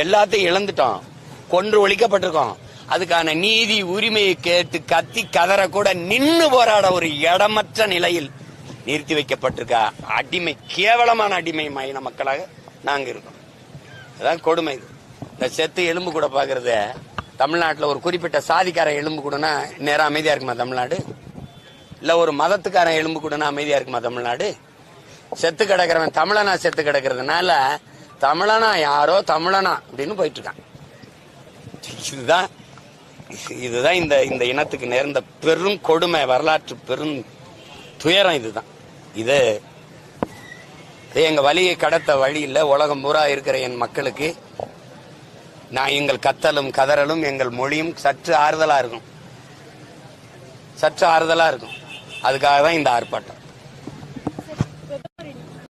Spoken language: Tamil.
எல்லாத்தையும் இழந்துட்டோம், கொன்று ஒழிக்கப்பட்டிருக்கோம். அதுக்கான நீதி உரிமையை கேட்டு கத்தி கதற கூட நின்னு போராட ஒரு இடமற்ற நிலையில் நிறுத்தி வைக்கப்பட்டிருக்க அடிமை, கேவலமான அடிமை மைன மக்களாக நாங்க இருக்கோம். அதான் கொடுமை. இது இந்த செத்து எலும்பு கூட பாக்குறத தமிழ்நாட்டில் ஒரு குறிப்பிட்ட சாதிக்காரன் எலும்பு கூடனா நேரம் அமைதியா இருக்குமா தமிழ்நாடு? இல்ல ஒரு மதத்துக்காரன் எலும்பு கூடனா அமைதியா இருக்குமா தமிழ்நாடு? செத்து கிடக்கிறவன் தமிழனா செத்து கிடக்கிறதுனால தமிழனா யாரோ தமிழனா அப்படின்னு போயிட்டு இருக்கான். இதுதான் இந்த இனத்துக்கு நேர்ந்த பெரும் கொடுமை, வரலாற்று பெரும் துயரம். இதுதான் இது எங்க வழியை கடத்த வழியில் உலகம் பூரா இருக்கிற என் மக்களுக்கு நான் எங்கள் கத்தலும் கதறலும் எங்கள் மொழியும் சற்று ஆறுதலா இருக்கும். அதுக்காக தான் இந்த ஆர்ப்பாட்டம்.